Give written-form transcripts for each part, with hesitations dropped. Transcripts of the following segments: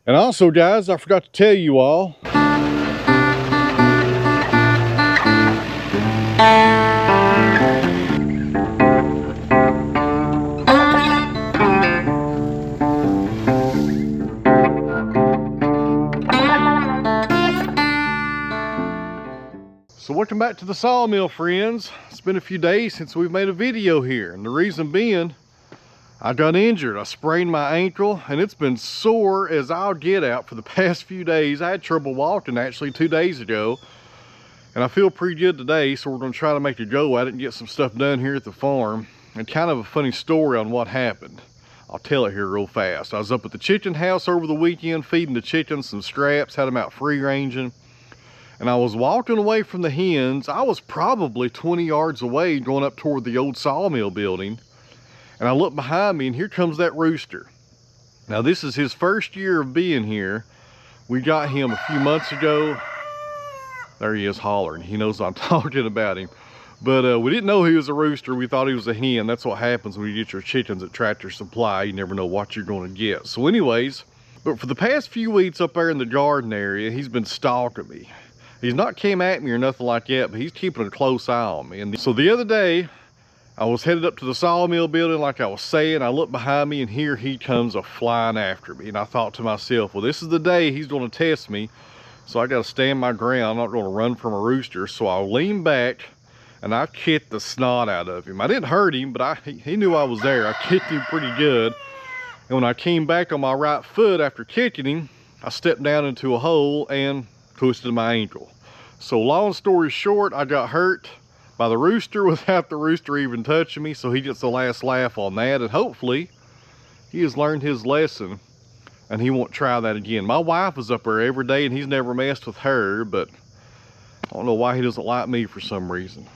And also, guys, I forgot to tell you all, so welcome back to the sawmill, friends. It's been a few days since we've made a video here, and the reason being, I got injured. I sprained my ankle, and it's been sore as I'll get out for the past few days. I had trouble walking actually 2 days ago, and I feel pretty good today, so we're going to try to make a go at it and get some stuff done here at the farm. And kind of a funny story on what happened. I'll tell it here real fast. I was up at the chicken house over the weekend feeding the chickens some scraps, had them out free ranging, and I was walking away from the hens. I was probably 20 yards away going up toward the old sawmill building. And I look behind me, and here comes that rooster. Now, this is his first year of being here. We got him a few months ago. There he is hollering. He knows I'm talking about him. But we didn't know he was a rooster. We thought he was a hen. That's what happens when you get your chickens at Tractor Supply. You never know what you're going to get. So anyways, but for the past few weeks up there in the garden area, he's been stalking me. He's not came at me or nothing like that, but he's keeping a close eye on me. And so the other day, I was headed up to the sawmill building like I was saying. I look behind me, and here he comes flying after me. And I thought to myself, well, this is the day he's going to test me. So I got to stand my ground. I'm not going to run from a rooster. So I lean back, and I kicked the snot out of him. I didn't hurt him, but he knew I was there. I kicked him pretty good. And when I came back on my right foot after kicking him, I stepped down into a hole and twisted my ankle. So long story short, I got hurt by the rooster without the rooster even touching me, so he gets the last laugh on that, and hopefully he has learned his lesson and he won't try that again. My wife is up there every day, and he's never messed with her, but I don't know why he doesn't like me for some reason.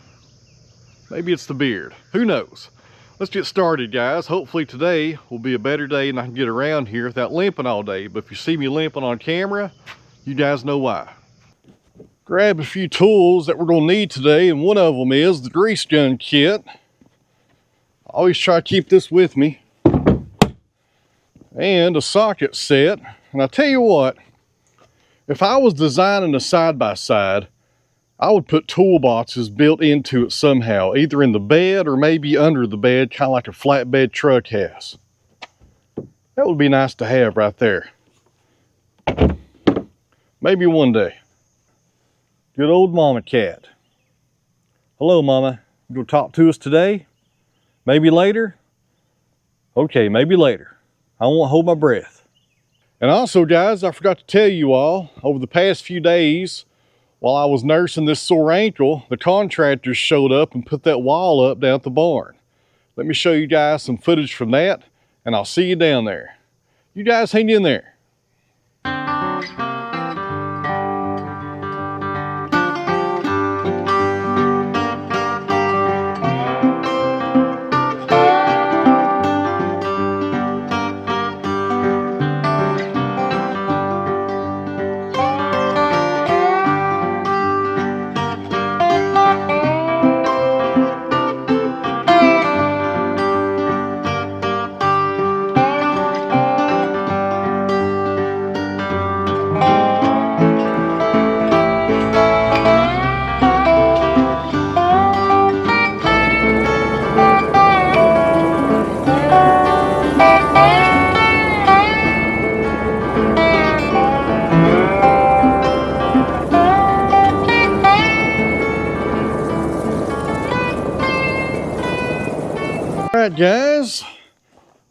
Maybe it's the beard, who knows. Let's get started, guys. Hopefully today will be a better day and I can get around here without limping all day. But if you see me limping on camera, you guys know why. Grab a few tools that we're going to need today, and one of them is the grease gun kit. I always try to keep this with me, and a socket set. And I tell you what, if I was designing a side-by-side, I would put toolboxes built into it somehow, either in the bed or maybe under the bed, kind of like a flatbed truck has. That would be nice to have right there. Maybe one day. Good old mama cat. Hello, mama. You gonna talk to us today? Maybe later? Okay, maybe later. I won't hold my breath. And also, guys, I forgot to tell you all, over the past few days, while I was nursing this sore ankle, the contractors showed up and put that wall up down at the barn. Let me show you guys some footage from that, and I'll see you down there. You guys hang in there. Alright guys,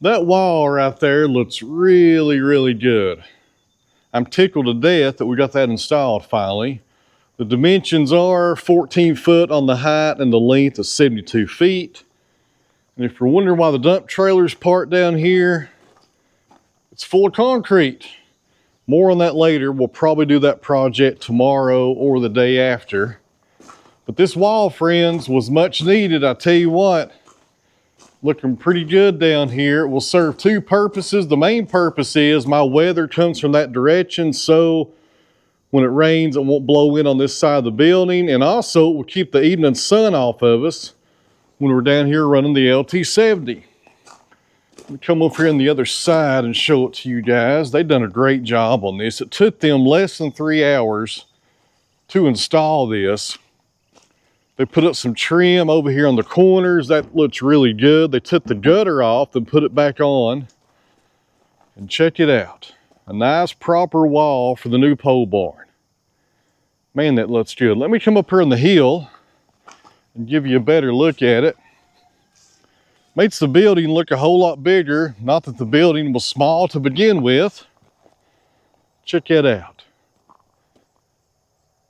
that wall right there looks really good. I'm tickled to death that we got that installed finally. The dimensions are 14 foot on the height and the length of 72 feet. And if you're wondering why the dump trailer's parked down here, it's full of concrete. More on that later. We'll probably do that project tomorrow or the day after. But this wall, friends, was much needed. I tell you what, looking pretty good down here. It will serve two purposes. The main purpose is my weather comes from that direction, so when it rains, it won't blow in on this side of the building. And also, it will keep the evening sun off of us when we're down here running the LT70. Let me come over here on the other side and show it to you guys. They've done a great job on this. It took them less than 3 hours to install this. They put up some trim over here on the corners. That looks really good. They took the gutter off and put it back on. And check it out. A nice proper wall for the new pole barn. Man, that looks good. Let me come up here on the hill and give you a better look at it. Makes the building look a whole lot bigger. Not that the building was small to begin with. Check that out.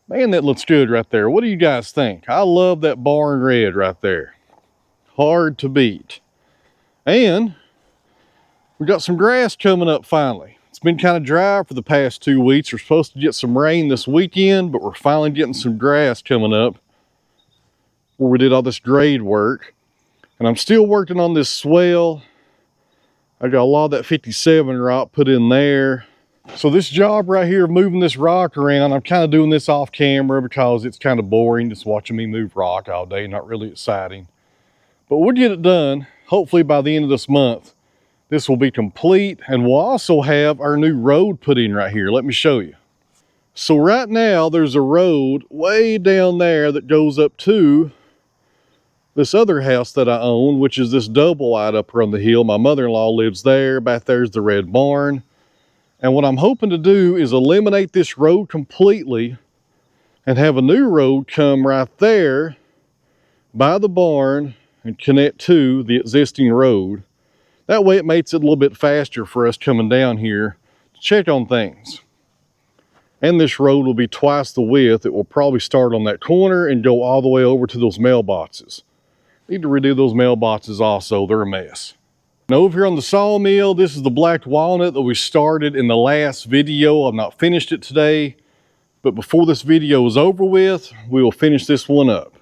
Man, that looks good right there. What do you guys think? I love that barn red right there. Hard to beat. And we got some grass coming up finally. It's been kind of dry for the past 2 weeks. We're supposed to get some rain this weekend, but we're finally getting some grass coming up where we did all this grade work. And I'm still working on this swell. I got a lot of that 57 rock put in there. So this job right here of moving this rock around, I'm kind of doing this off camera because it's kind of boring just watching me move rock all day. Not really exciting. But we'll get it done. Hopefully by the end of this month, this will be complete. And we'll also have our new road put in right here. Let me show you. So right now there's a road way down there that goes up to this other house that I own, which is this double wide up on the hill. My mother-in-law lives there. Back there's the red barn. And what I'm hoping to do is eliminate this road completely and have a new road come right there by the barn and connect to the existing road. That way it makes it a little bit faster for us coming down here to check on things. And this road will be twice the width. It will probably start on that corner and go all the way over to those mailboxes. Need to redo those mailboxes also. They're a mess. Now over here on the sawmill, this is the black walnut that we started in the last video. I've not finished it today, but before this video is over with, we will finish this one up.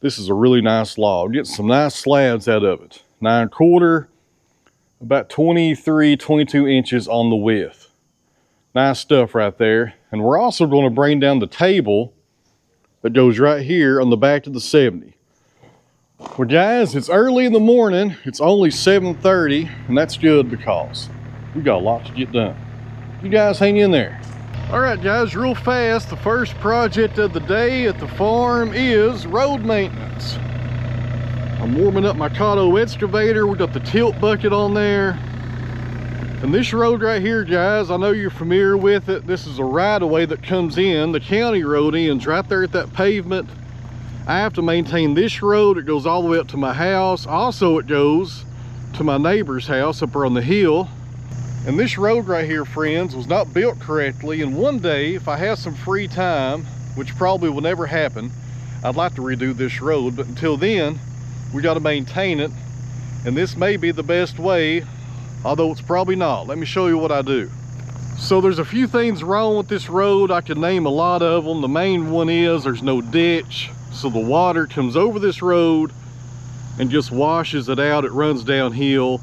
This is a really nice log. Getting some nice slabs out of it. 9/4, about 23, 22 inches on the width. Nice stuff right there. And we're also going to bring down the table that goes right here on the back of the 70. Well guys, it's early in the morning. It's only 7:30, and that's good because we got a lot to get done. You guys hang in there. All right guys, real fast, the first project of the day at the farm is road maintenance. I'm warming up my Cotto excavator. We got the tilt bucket on there. And this road right here, guys, I know you're familiar with it. This is a right-of-way that comes in. The county road ends right there at that pavement. I have to maintain this road. It goes all the way up to my house. Also, it goes to my neighbor's house up on the hill. And this road right here, friends, was not built correctly. And one day, if I have some free time, which probably will never happen, I'd like to redo this road. But until then, we got to maintain it. And this may be the best way, although it's probably not. Let me show you what I do. So there's a few things wrong with this road. I could name a lot of them. The main one is there's no ditch. So the water comes over this road and just washes it out. It runs downhill.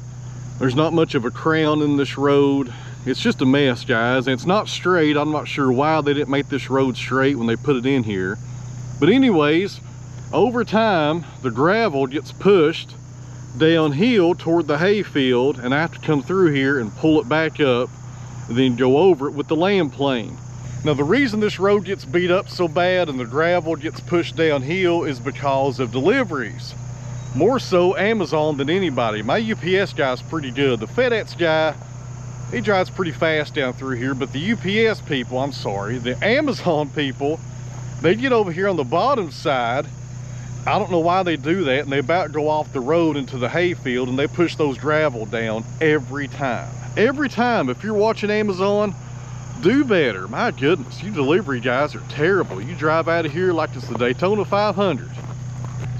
There's not much of a crown in this road. It's just a mess, guys. And it's not straight. I'm not sure why they didn't make this road straight when they put it in here. But anyways, over time, the gravel gets pushed downhill toward the hay field, and I have to come through here and pull it back up and then go over it with the land plane. Now the reason this road gets beat up so bad and the gravel gets pushed downhill is because of deliveries. More so Amazon than anybody. My UPS guy's pretty good. The FedEx guy, he drives pretty fast down through here, but the UPS people, I'm sorry, the Amazon people, they get over here on the bottom side. I don't know why they do that, and they about go off the road into the hay field, and they push those gravel down every time. Every time. If you're watching Amazon, do better. My goodness, you delivery guys are terrible. You drive out of here like it's the Daytona 500.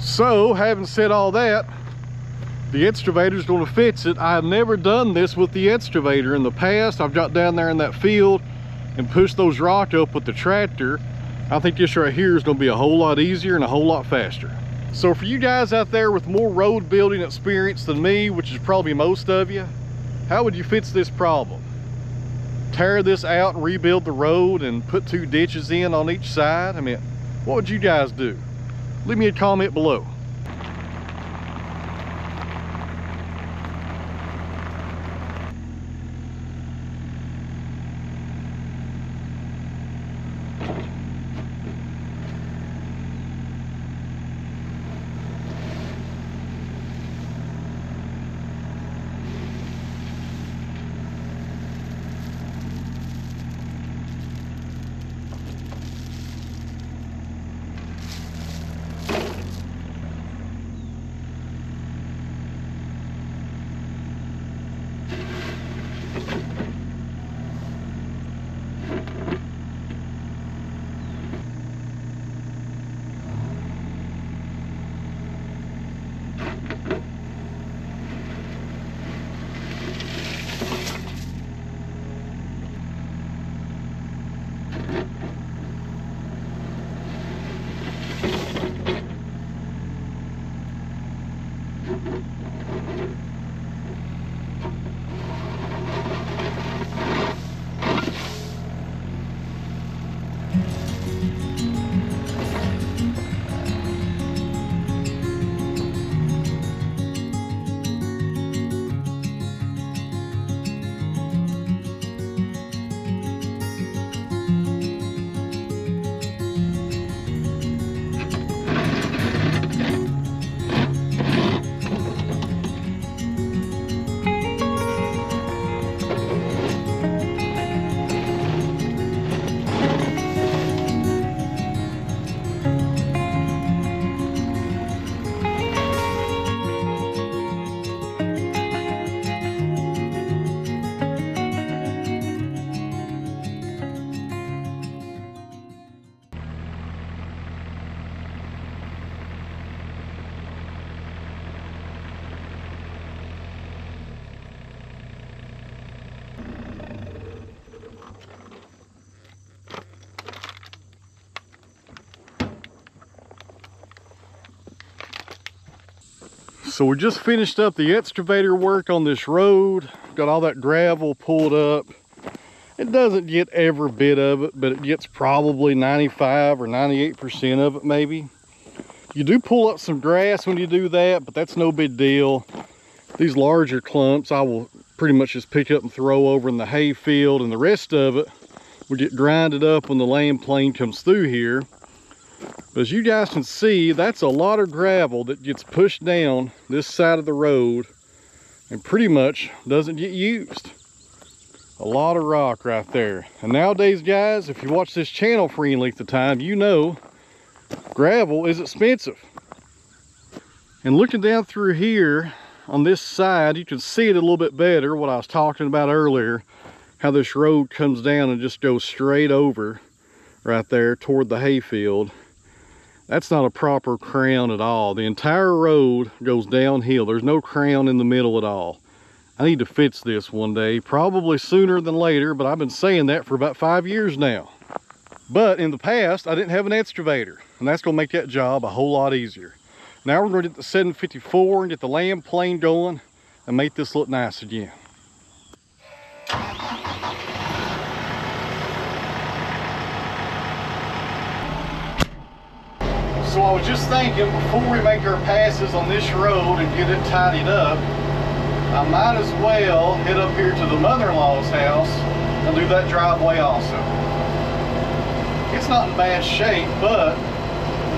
So, having said all that, the excavator's going to fix it. I have never done this with the excavator in the past. I've got down there in that field and pushed those rock up with the tractor. I think this right here is going to be a whole lot easier and a whole lot faster. So for you guys out there with more road building experience than me, which is probably most of you, how would you fix this problem? Tear this out and rebuild the road and put 2 ditches in on each side? I mean, what would you guys do? Leave me a comment below. So we just finished up the excavator work on this road. Got all that gravel pulled up. It doesn't get every bit of it, but it gets probably 95 or 98% of it maybe. You do pull up some grass when you do that, but that's no big deal. These larger clumps I will pretty much just pick up and throw over in the hay field, and the rest of it will get grinded up when the land plane comes through here. But as you guys can see, that's a lot of gravel that gets pushed down this side of the road and pretty much doesn't get used. A lot of rock right there. And nowadays, guys, if you watch this channel for any length of time, you know gravel is expensive. And looking down through here on this side, you can see it a little bit better, what I was talking about earlier, how this road comes down and just goes straight over right there toward the hayfield. That's not a proper crown at all. The entire road goes downhill. There's no crown in the middle at all. I need to fix this one day, probably sooner than later, but I've been saying that for about 5 years now. But in the past, I didn't have an excavator, and that's gonna make that job a whole lot easier. Now we're gonna get the 754 and get the land plane going and make this look nice again. So I was just thinking, before we make our passes on this road and get it tidied up, I might as well head up here to the mother-in-law's house and do that driveway also. It's not in bad shape, but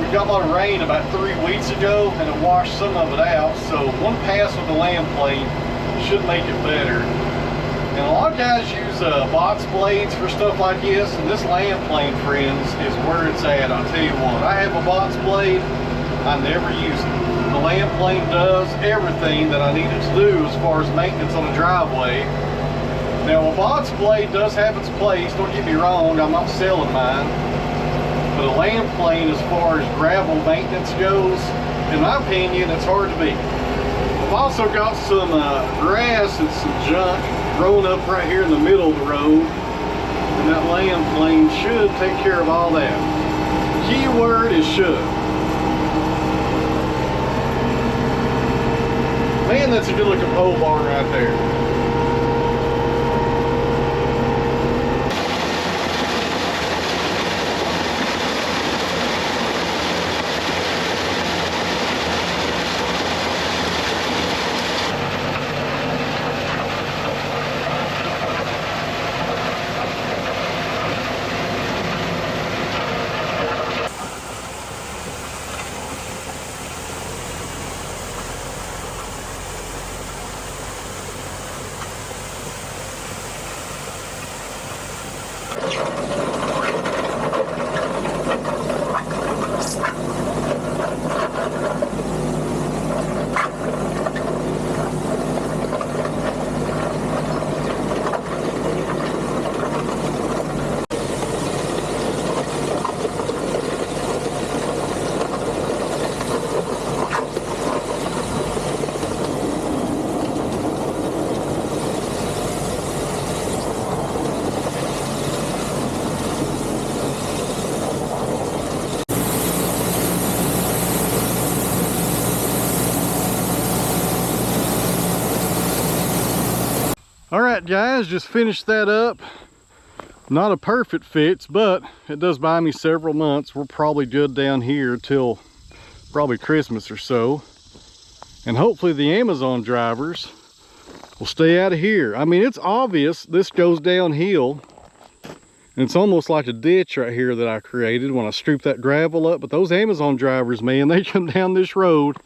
we got a lot of rain about 3 weeks ago and it washed some of it out, so one pass with the land plane should make it better. And a lot of guys use box blades for stuff like this, and this land plane, friends, is where it's at. I'll tell you what, I have a box blade, I never use it. The land plane does everything that I need it to do as far as maintenance on the driveway. Now a box blade does have its place, don't get me wrong, I'm not selling mine. But a land plane, as far as gravel maintenance goes, in my opinion, it's hard to beat. I've also got some grass and some junk growing up right here in the middle of the road, and that land plane should take care of all that. The key word is should. Man, that's a good looking pole barn right there. All right, guys, just finished that up. Not a perfect fix, but it does buy me several months. We're probably good down here till probably Christmas or so. And hopefully the Amazon drivers will stay out of here. I mean, it's obvious this goes downhill. And it's almost like a ditch right here that I created when I scooped that gravel up. But those Amazon drivers, man, they come down this road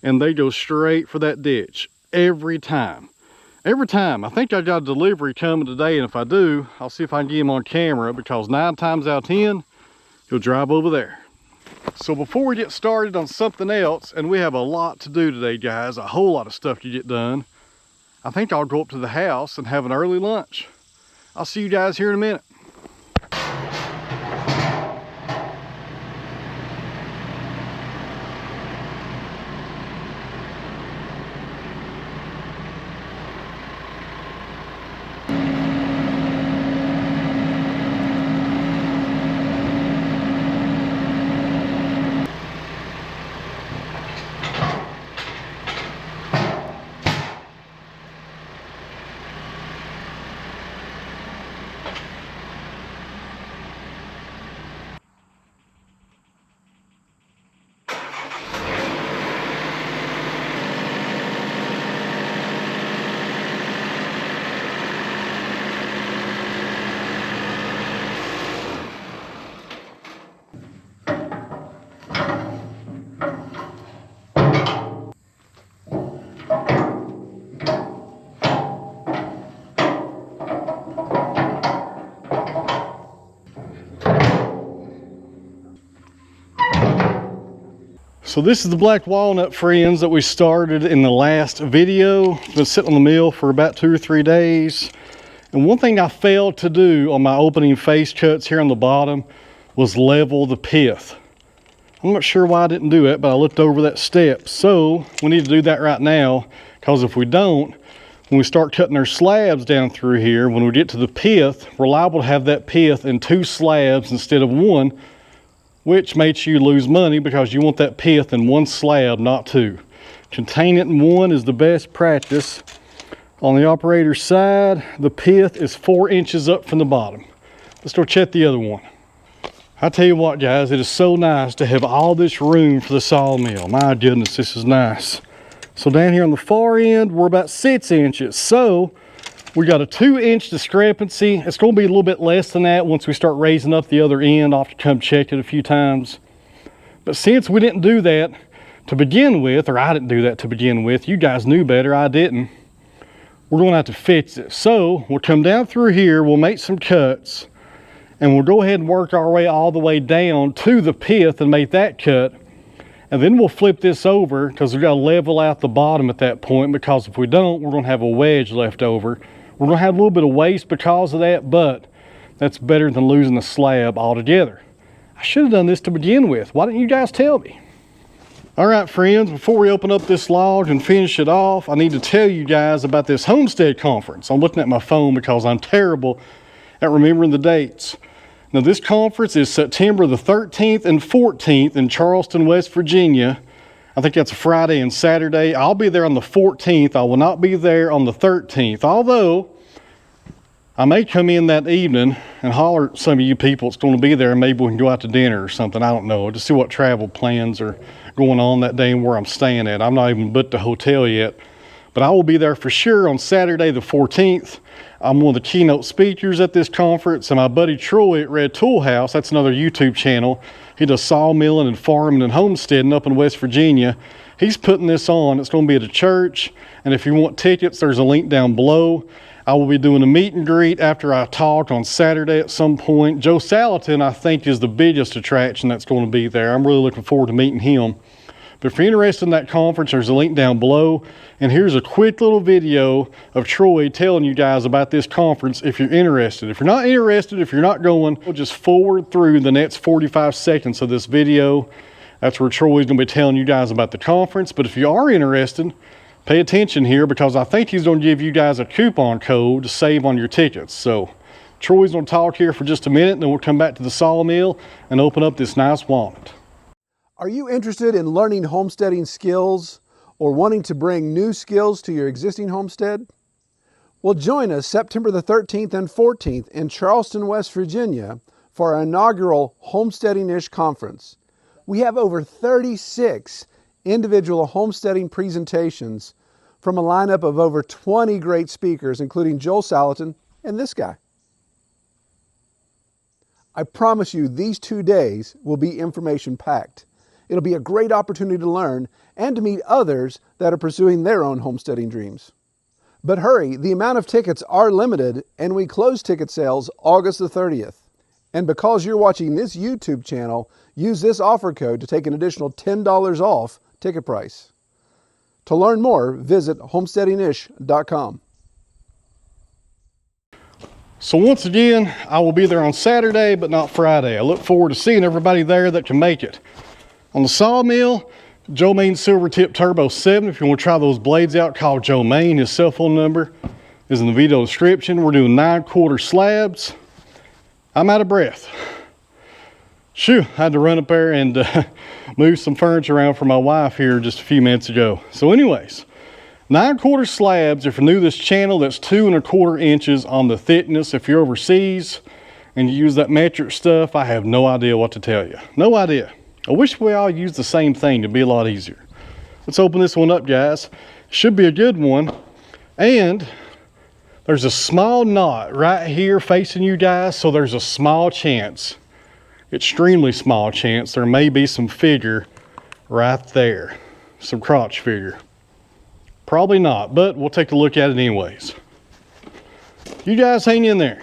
and they go straight for that ditch every time. Every time. I think I got a delivery coming today, and if I do, I'll see if I can get him on camera, because 9 times out of 10, he'll drive over there. So before we get started on something else, and we have a lot to do today, guys, a whole lot of stuff to get done, I think I'll go up to the house and have an early lunch. I'll see you guys here in a minute. So this is the black walnut, friends, that we started in the last video. It's been sitting on the mill for about 2 or 3 days. And one thing I failed to do on my opening face cuts here on the bottom was level the pith. I'm not sure why I didn't do it, but I looked over that step. So we need to do that right now, because if we don't, when we start cutting our slabs down through here, when we get to the pith, we're liable to have that pith in 2 slabs instead of 1, which makes you lose money because you want that pith in 1 slab, not 2. Contain it in 1 is the best practice. On the operator's side, the pith is 4 inches up from the bottom. Let's go check the other one. I tell you what, guys, it is so nice to have all this room for the sawmill. My goodness, this is nice. So down here on the far end, we're about 6 inches. So we got a 2-inch discrepancy. It's going to be a little bit less than that once we start raising up the other end. I'll have to come check it a few times. But since we didn't do that to begin with, or I didn't do that to begin with, you guys knew better, I didn't, we're going to have to fix it. So we'll come down through here, we'll make some cuts, and we'll go ahead and work our way all the way down to the pith and make that cut. And then we'll flip this over because we've got to level out the bottom at that point, because if we don't, we're going to have a wedge left over. We're going to have a little bit of waste because of that, but that's better than losing the slab altogether. I should have done this to begin with. Why didn't you guys tell me? All right, friends, before we open up this log and finish it off, I need to tell you guys about this Homestead Conference. I'm looking at my phone because I'm terrible at remembering the dates. Now, this conference is September the 13th and 14th in Charleston, West Virginia. I think that's a Friday and Saturday. I'll be there on the 14th. I will not be there on the 13th, although I may come in that evening and holler at some of you people that's going to be there, and maybe we can go out to dinner or something. I don't know. Just see what travel plans are going on that day and where I'm staying at. I'm not even booked a hotel yet, but I will be there for sure on Saturday the 14th. I'm one of the keynote speakers at this conference, and my buddy Troy at Red Tool House, that's another YouTube channel. He does sawmilling and farming and homesteading up in West Virginia. He's putting this on. It's going to be at a church, and if you want tickets, there's a link down below. I will be doing a meet and greet after I talk on Saturday at some point. Joe Salatin, I think, is the biggest attraction that's going to be there. I'm really looking forward to meeting him. But if you're interested in that conference, there's a link down below. And here's a quick little video of Troy telling you guys about this conference if you're interested. If you're not interested, if you're not going, we'll just forward through the next 45 seconds of this video. That's where Troy's going to be telling you guys about the conference. But if you are interested, pay attention here, because I think he's going to give you guys a coupon code to save on your tickets. So Troy's going to talk here for just a minute, and then we'll come back to the sawmill and open up this nice walnut. Are you interested in learning homesteading skills or wanting to bring new skills to your existing homestead? Well, join us September the 13th and 14th in Charleston, West Virginia for our inaugural Homesteading-ish conference. We have over 36 individual homesteading presentations from a lineup of over 20 great speakers, including Joel Salatin and this guy. I promise you these 2 days will be information-packed. It'll be a great opportunity to learn and to meet others that are pursuing their own homesteading dreams. But hurry, the amount of tickets are limited, and we close ticket sales August the 30th. And because you're watching this YouTube channel, use this offer code to take an additional $10 off ticket price. To learn more, visit homesteadingish.com. So once again, I will be there on Saturday, but not Friday. I look forward to seeing everybody there that can make it. On the sawmill, Joe Maine Silver Tip Turbo 7. If you want to try those blades out, call Joe Maine. His cell phone number is in the video description. We're doing 9/4 slabs. I'm out of breath. Shoo, I had to run up there and move some furniture around for my wife here just a few minutes ago. So anyways, 9/4 slabs. If you're new to this channel, that's 2 1/4 inches on the thickness. If you're overseas and you use that metric stuff, I have no idea what to tell you. No idea. I wish we all used the same thing. It'd be a lot easier. Let's open this one up, guys. Should be a good one. And there's a small knot right here facing you guys, so there's a small chance, extremely small chance, there may be some figure right there, some crotch figure. Probably not, but we'll take a look at it anyways. You guys hang in there.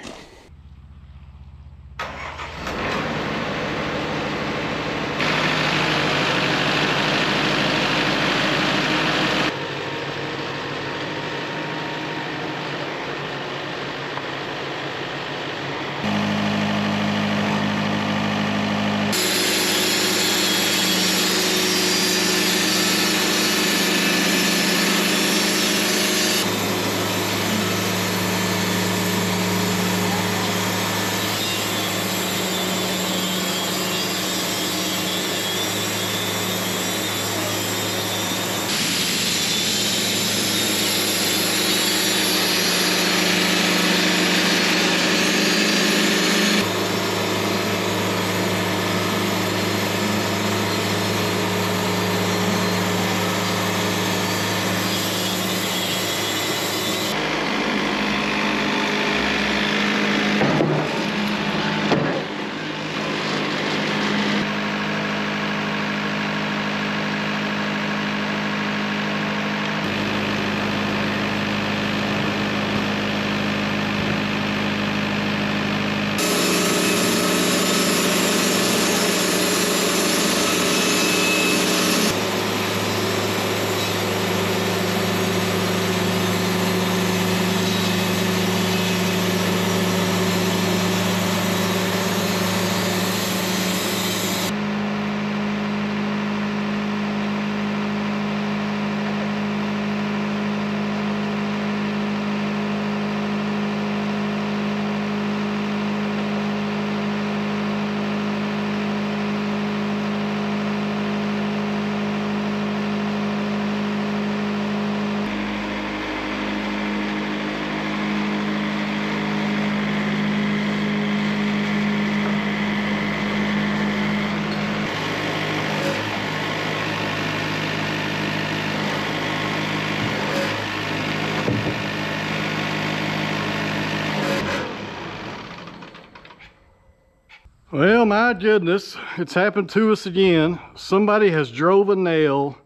Well, my goodness, it's happened to us again. Somebody has drove a nail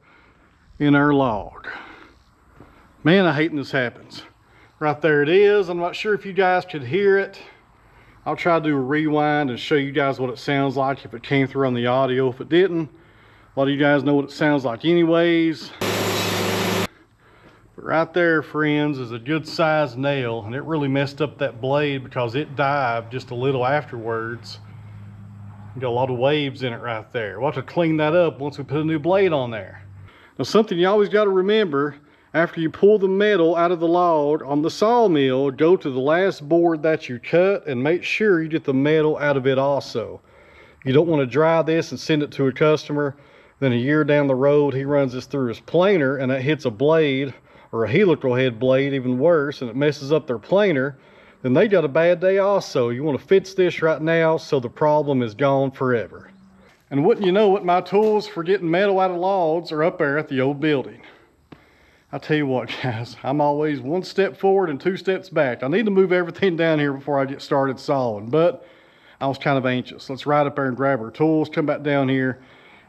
in our log. Man, I hate when this happens. Right there it is. I'm not sure if you guys could hear it. I'll try to do a rewind and show you guys what it sounds like if it came through on the audio. If it didn't, a lot of you guys know what it sounds like anyways. But right there, friends, is a good sized nail, and it really messed up that blade because it dived just a little afterwards. Got a lot of waves in it right there. We'll have to clean that up once we put a new blade on there. Now, something you always got to remember, after you pull the metal out of the log on the sawmill, go to the last board that you cut and make sure you get the metal out of it also. You don't want to dry this and send it to a customer. Then a year down the road, he runs this through his planer and it hits a blade or a helical head blade, even worse, and it messes up their planer. Then they got a bad day also. You want to fix this right now so the problem is gone forever. And wouldn't you know it, my tools for getting metal out of logs are up there at the old building. I tell you what, guys, I'm always one step forward and two steps back. I need to move everything down here before I get started sawing, but I was kind of anxious. Let's ride up there and grab our tools, come back down here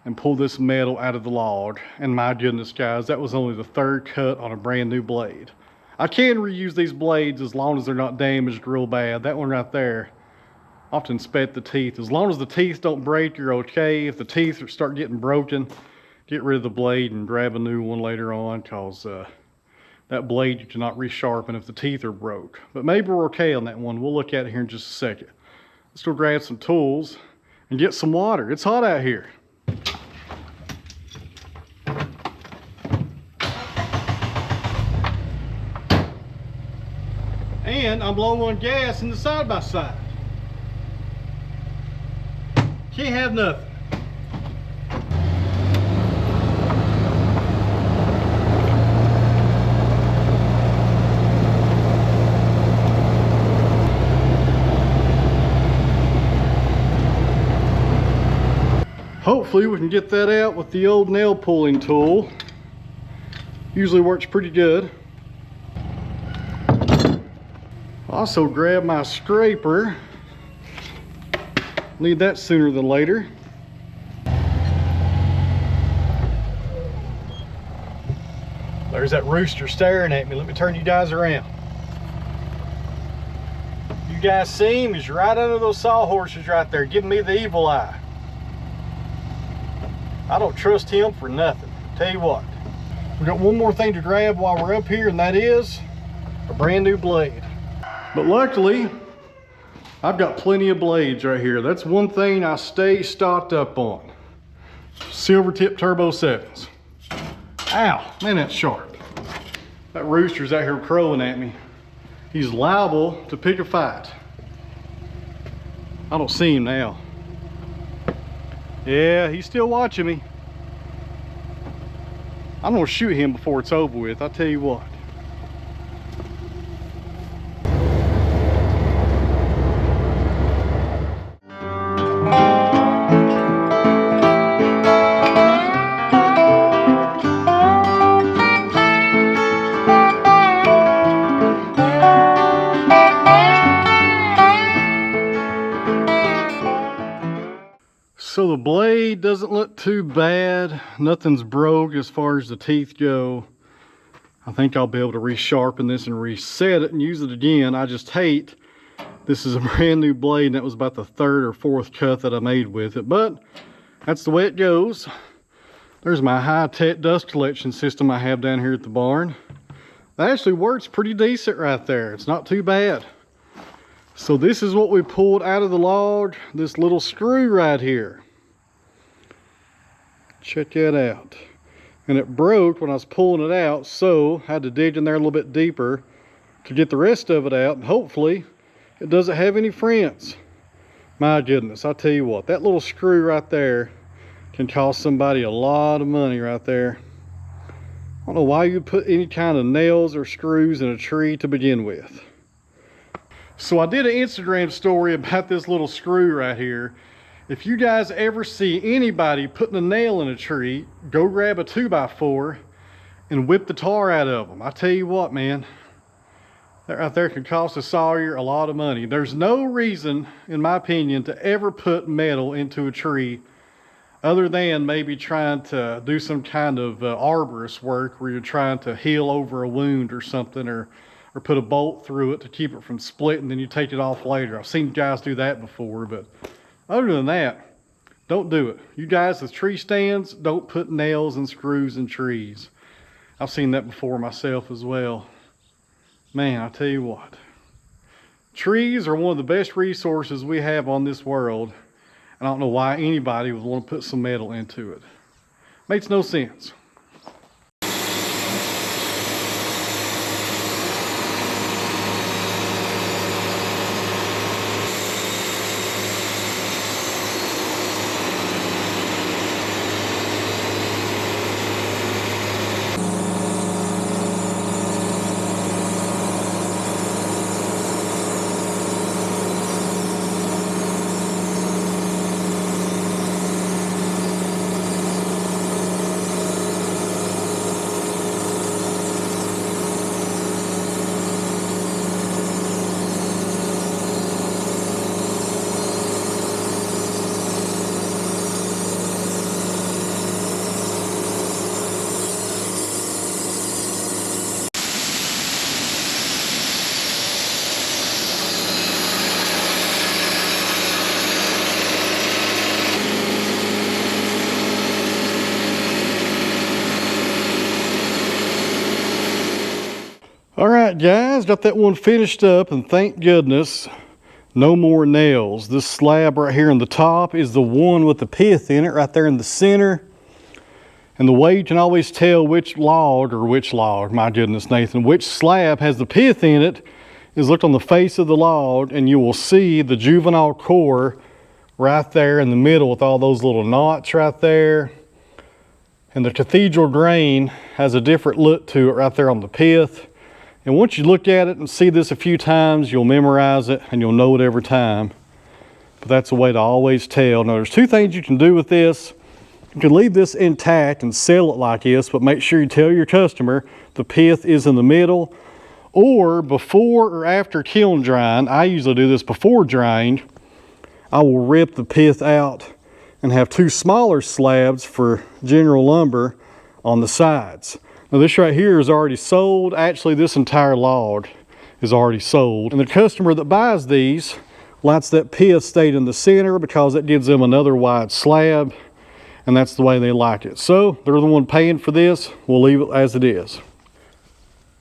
and pull this metal out of the log. And my goodness, guys, that was only the third cut on a brand new blade. I can reuse these blades as long as they're not damaged real bad. That one right there, I have to inspect the teeth. As long as the teeth don't break, you're okay. If the teeth start getting broken, get rid of the blade and grab a new one later on, because that blade you cannot resharpen if the teeth are broke. But maybe we're okay on that one. We'll look at it here in just a second. Let's go grab some tools and get some water. It's hot out here. And I'm low on gas in the side-by-side. Can't have nothing. Hopefully we can get that out with the old nail pulling tool. Usually works pretty good. Also grab my scraper. Need that sooner than later. There's that rooster staring at me. Let me turn you guys around. You guys see him? He's right under those sawhorses right there, giving me the evil eye. I don't trust him for nothing. Tell you what, we got one more thing to grab while we're up here, and that is a brand new blade. But luckily, I've got plenty of blades right here. That's one thing I stay stocked up on. Silver tip turbo 7s. Ow, man, that's sharp. That rooster's out here crowing at me. He's liable to pick a fight. I don't see him now. Yeah, he's still watching me. I'm gonna shoot him before it's over with, I'll tell you what. So the blade doesn't look too bad. Nothing's broke as far as the teeth go. I think I'll be able to resharpen this and reset it and use it again. I just hate this is a brand new blade and that was about the third or fourth cut that I made with it, but that's the way it goes. There's my high-tech dust collection system I have down here at the barn. That actually works pretty decent right there. It's not too bad. So this is what we pulled out of the log, this little screw right here. Check that out. And it broke when I was pulling it out, so I had to dig in there a little bit deeper to get the rest of it out. And hopefully it doesn't have any friends. My goodness, I tell you what, that little screw right there can cost somebody a lot of money right there. I don't know why you'd put any kind of nails or screws in a tree to begin with. So I did an Instagram story about this little screw right here. If you guys ever see anybody putting a nail in a tree, go grab a 2x4 and whip the tar out of them. I tell you what, man, That right there could cost a sawyer a lot of money. There's no reason, in my opinion, to ever put metal into a tree other than maybe trying to do some kind of arborist work where you're trying to heal over a wound or something, or put a bolt through it to keep it from splitting, then you take it off later. I've seen guys do that before, but other than that, don't do it. You guys with tree stands, don't put nails and screws in trees. I've seen that before myself as well. Man, I tell you what, trees are one of the best resources we have on this world. I don't know why anybody would want to put some metal into it. Makes no sense. All right, guys, got that one finished up, and thank goodness, no more nails. This slab right here on the top is the one with the pith in it, right there in the center. And the way you can always tell which log, my goodness, Nathan, which slab has the pith in it is look on the face of the log, and you will see the juvenile core right there in the middle with all those little knots right there. And the cathedral grain has a different look to it right there on the pith. And once you look at it and see this a few times, you'll memorize it and you'll know it every time. But that's a way to always tell. Now, there's two things you can do with this. You can leave this intact and sell it like this, but make sure you tell your customer the pith is in the middle. Or before or after kiln drying, I usually do this before drying, I will rip the pith out and have two smaller slabs for general lumber on the sides. Now this right here is already sold. Actually, this entire log is already sold. And the customer that buys these lets that pith stay in the center because it gives them another wide slab, and that's the way they like it. So they're the one paying for this. We'll leave it as it is.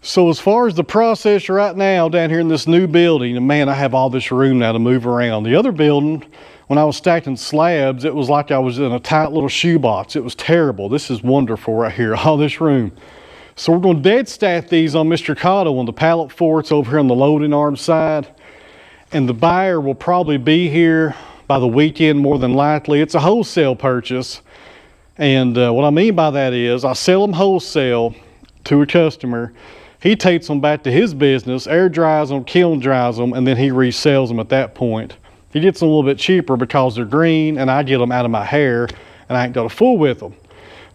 So as far as the process right now down here in this new building, and man, I have all this room now to move around. The other building, when I was stacking slabs, it was like I was in a tight little shoebox. It was terrible. This is wonderful right here, all this room. So we're going to dead stack these on Mr. Cotto on the pallet forts over here on the loading arm side. And the buyer will probably be here by the weekend more than likely. It's a wholesale purchase. And what I mean by that is I sell them wholesale to a customer. He takes them back to his business, air dries them, kiln dries them, and then he resells them at that point. He gets them a little bit cheaper because they're green, and I get them out of my hair, and I ain't got a fool with them.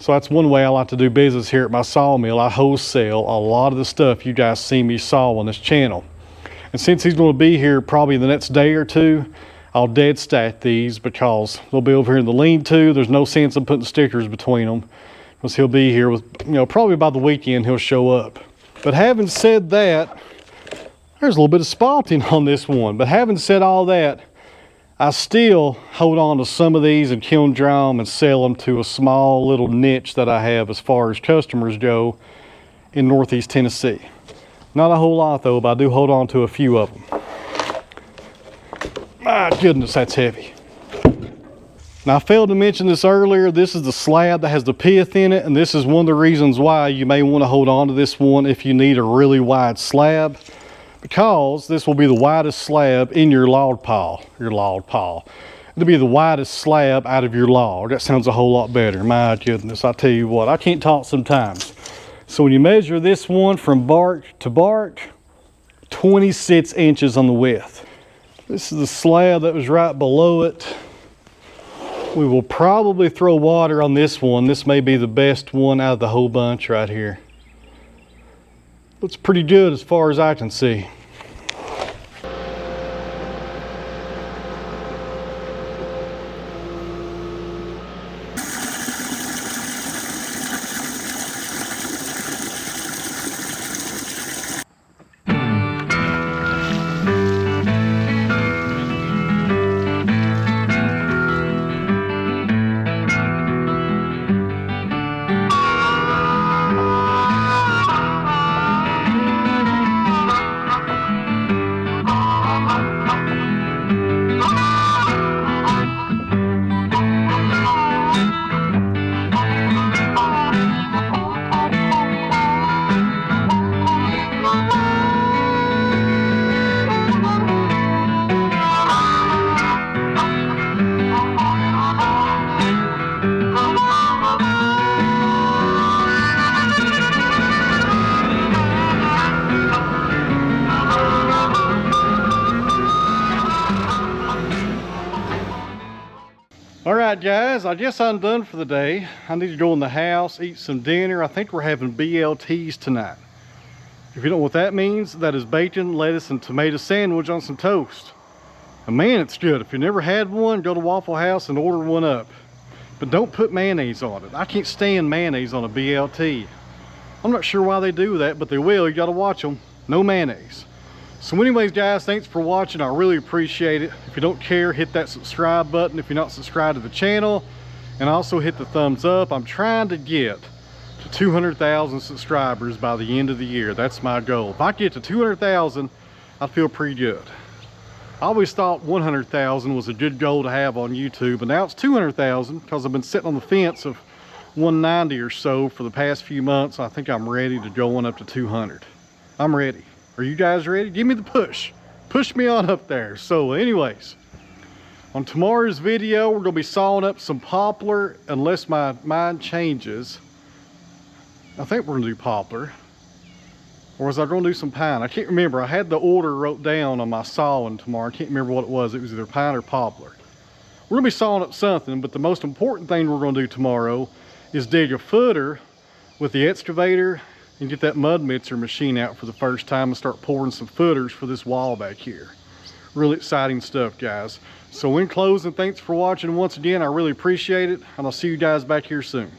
So that's one way I like to do business here at my sawmill. I wholesale a lot of the stuff you guys see me saw on this channel. And since he's going to be here probably the next day or two, I'll dead stack these because they'll be over here in the lean-to. There's no sense in putting stickers between them because he'll be here with, probably by the weekend he'll show up. But having said that, there's a little bit of spotting on this one. But having said all that, I still hold on to some of these and kiln dry them and sell them to a small little niche that I have as far as customers go in Northeast Tennessee. Not a whole lot though, but I do hold on to a few of them. My goodness, that's heavy. Now I failed to mention this earlier, this is the slab that has the pith in it, and this is one of the reasons why you may want to hold on to this one if you need a really wide slab, because this will be the widest slab in your log pile. It'll be the widest slab out of your log. That sounds a whole lot better. My goodness, I tell you what, I can't talk sometimes. So when you measure this one from bark to bark, 26 inches on the width. This is the slab that was right below it. We will probably throw water on this one. This may be the best one out of the whole bunch right here. Looks pretty good as far as I can see. All right, guys, I guess I'm done for the day. I need to go in the house, eat some dinner. I think we're having BLTs tonight. If you don't know what that means, that is bacon, lettuce, and tomato sandwich on some toast. And man, it's good. If you never had one, go to Waffle House and order one up. But don't put mayonnaise on it. I can't stand mayonnaise on a BLT. I'm not sure why they do that, but they will. You gotta watch them. No mayonnaise. So anyways, guys, thanks for watching. I really appreciate it. If you don't care, hit that subscribe button if you're not subscribed to the channel. And also hit the thumbs up. I'm trying to get to 200,000 subscribers by the end of the year. That's my goal. If I get to 200,000, I feel pretty good. I always thought 100,000 was a good goal to have on YouTube, but now it's 200,000 because I've been sitting on the fence of 190 or so for the past few months. I think I'm ready to go on up to 200. I'm ready. Are you guys ready? Give me the push. Push me on up there. So anyways, on tomorrow's video, we're gonna be sawing up some poplar unless my mind changes. I think we're gonna do poplar. Or was I gonna do some pine? I can't remember. I had the order wrote down on my sawing tomorrow. I can't remember what it was. It was either pine or poplar. We're gonna be sawing up something, but the most important thing we're gonna do tomorrow is dig a footer with the excavator and get that Wood-Mizer machine out for the first time and start pouring some footers for this wall back here. Really exciting stuff, guys. So in closing, thanks for watching once again. I really appreciate it, and I'll see you guys back here soon.